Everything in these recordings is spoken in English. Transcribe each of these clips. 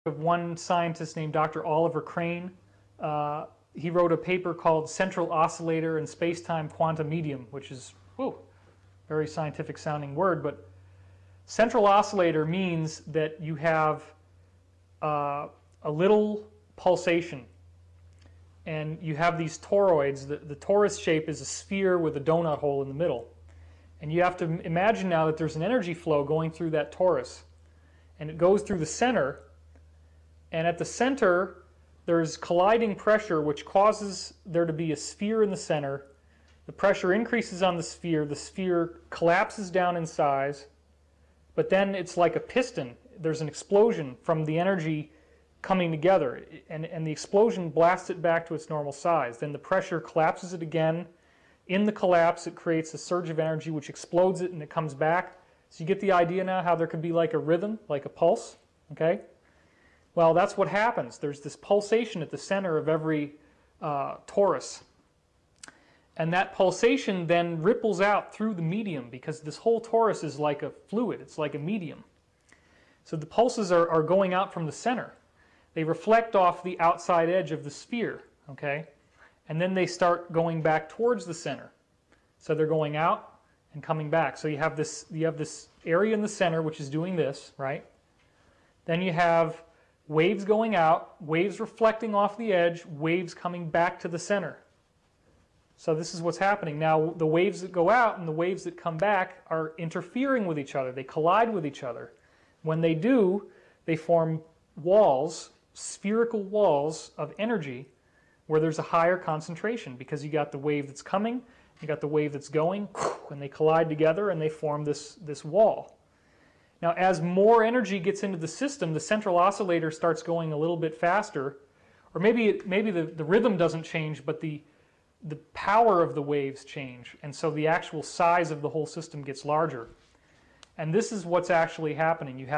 of one scientist named Dr. Oliver Crane. He wrote a paper called Central Oscillator and Space-Time Quantum Medium, which is, whoa, very scientific sounding word, but central oscillator means that you have a little pulsation, and you have these toroids. The torus shape is a sphere with a donut hole in the middle, and you have to imagine now that there's an energy flow going through that torus, and it goes through the center, and at the center there's colliding pressure which causes there to be a sphere in the center. The pressure increases on the sphere collapses down in size, but then it's like a piston. There's an explosion from the energy coming together, and the explosion blasts it back to its normal size. Then the pressure collapses it again. In the collapse, it creates a surge of energy which explodes it, and it comes back. So you get the idea now how there could be like a rhythm, like a pulse, okay? Well, that's what happens. There's this pulsation at the center of every torus. And that pulsation then ripples out through the medium, because this whole torus is like a fluid. It's like a medium. So the pulses are going out from the center. They reflect off the outside edge of the sphere, okay? And then they start going back towards the center. So they're going out and coming back. So you have this area in the center which is doing this, right? Then you have waves going out, waves reflecting off the edge, waves coming back to the center. So this is what's happening. Now the waves that go out and the waves that come back are interfering with each other. They collide with each other. When they do, they form walls, spherical walls of energy where there's a higher concentration, because you got the wave that's coming, you got the wave that's going, and they collide together and they form this wall. Now, as more energy gets into the system, the central oscillator starts going a little bit faster, or maybe the rhythm doesn't change, but the power of the waves change, and so the actual size of the whole system gets larger. And this is what's actually happening.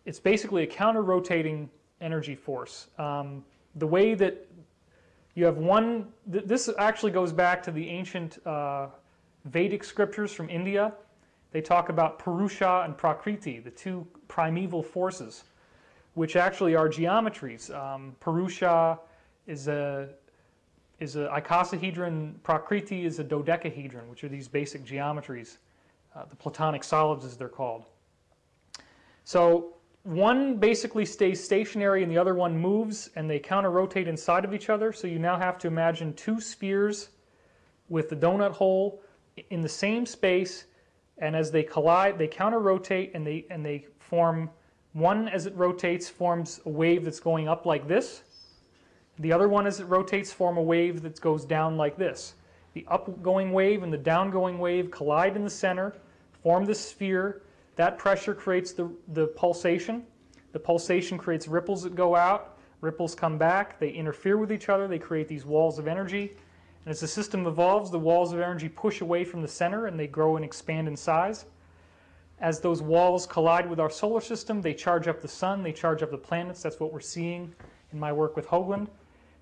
It's basically a counter-rotating energy force. The way that you have this actually goes back to the ancient Vedic scriptures from India. They talk about Purusha and Prakriti, the two primeval forces, which actually are geometries. Purusha is a icosahedron, Prakriti is a dodecahedron, which are these basic geometries, the Platonic solids as they're called. So one basically stays stationary and the other one moves, and they counter-rotate inside of each other. So you now have to imagine two spheres with the donut hole in the same space, and as they collide, they counter-rotate, and they form, one as it rotates forms a wave that's going up like this. The other one as it rotates form a wave that goes down like this. The upgoing wave and the downgoing wave collide in the center, form this sphere. That pressure creates the pulsation. The pulsation creates ripples that go out. Ripples come back. They interfere with each other. They create these walls of energy. And as the system evolves, the walls of energy push away from the center and they grow and expand in size. As those walls collide with our solar system, they charge up the sun, they charge up the planets. That's what we're seeing in my work with Hoagland.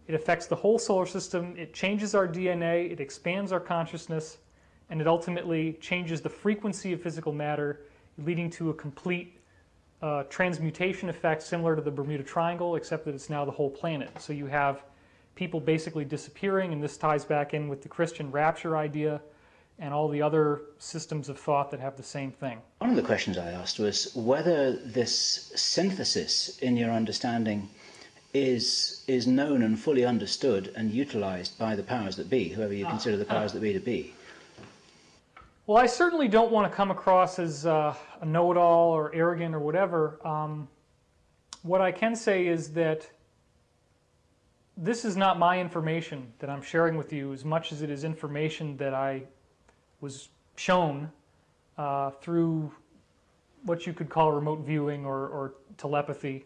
It affects the whole solar system. It changes our DNA. It expands our consciousness. And it ultimately changes the frequency of physical matter, leading to a complete transmutation effect similar to the Bermuda Triangle, except that it's now the whole planet. So you have people basically disappearing, and this ties back in with the Christian rapture idea and all the other systems of thought that have the same thing. One of the questions I asked was whether this synthesis in your understanding is known and fully understood and utilized by the powers that be, whoever you consider the powers that be to be. Well, I certainly don't want to come across as a know-it-all or arrogant or whatever. What I can say is that this is not my information that I'm sharing with you as much as it is information that I was shown through what you could call remote viewing or telepathy.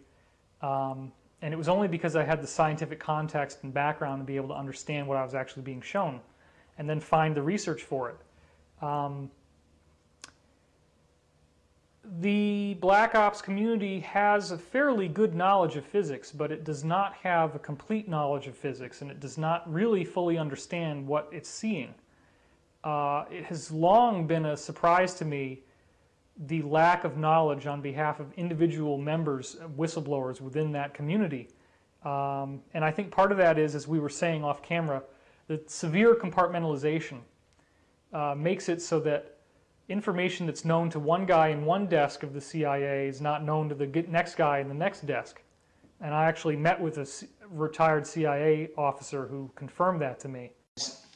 And it was only because I had the scientific context and background to be able to understand what I was actually being shown and then find the research for it. The Black Ops community has a fairly good knowledge of physics, but it does not have a complete knowledge of physics, and it does not really fully understand what it's seeing. It has long been a surprise to me the lack of knowledge on behalf of individual members, whistleblowers within that community. And I think part of that is, as we were saying off camera, the severe compartmentalization makes it so that information that's known to one guy in one desk of the CIA is not known to the next guy in the next desk. And I actually met with a retired CIA officer who confirmed that to me.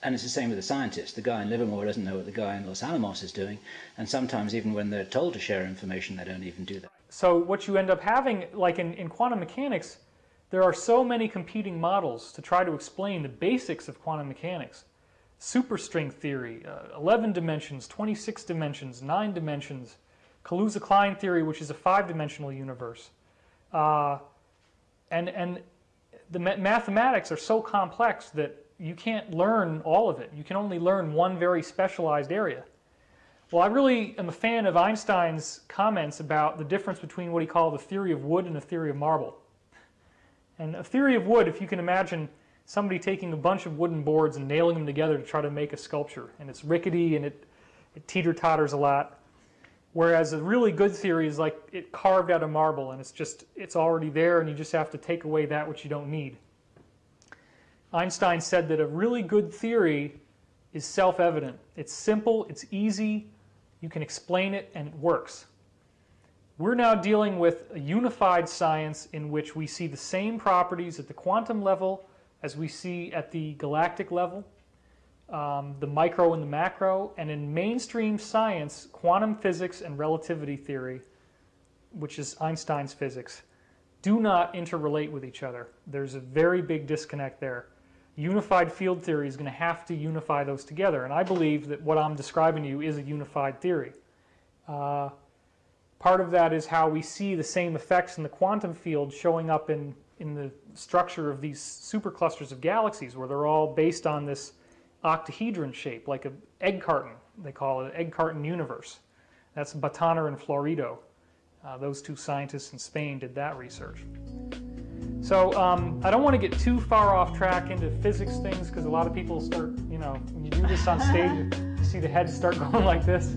And it's the same with the scientists. The guy in Livermore doesn't know what the guy in Los Alamos is doing, and sometimes even when they're told to share information, they don't even do that. So what you end up having, like in quantum mechanics, there are so many competing models to try to explain the basics of quantum mechanics. Superstring theory, 11 dimensions, 26 dimensions, 9 dimensions, Kaluza-Klein theory, which is a 5-dimensional universe. And the mathematics are so complex that you can't learn all of it. You can only learn one very specialized area. Well, I really am a fan of Einstein's comments about the difference between what he called the theory of wood and the theory of marble. And a theory of wood, if you can imagine somebody taking a bunch of wooden boards and nailing them together to try to make a sculpture, and it's rickety and it teeter-totters a lot. Whereas a really good theory is like it carved out of marble, and it's already there, and you just have to take away that which you don't need. Einstein said that a really good theory is self-evident. It's simple, it's easy, you can explain it, and it works. We're now dealing with a unified science in which we see the same properties at the quantum level as we see at the galactic level, the micro and the macro, and in mainstream science, quantum physics and relativity theory, which is Einstein's physics, do not interrelate with each other. There's a very big disconnect there. Unified field theory is going to have to unify those together, and I believe that what I'm describing to you is a unified theory. Part of that is how we see the same effects in the quantum field showing up in the structure of these superclusters of galaxies, where they're all based on this octahedron shape, like an egg carton. They call it an egg carton universe. That's Bataner and Florido. Those two scientists in Spain did that research. So I don't want to get too far off track into physics things, because a lot of people start, when you do this on stage, you see the heads start going like this.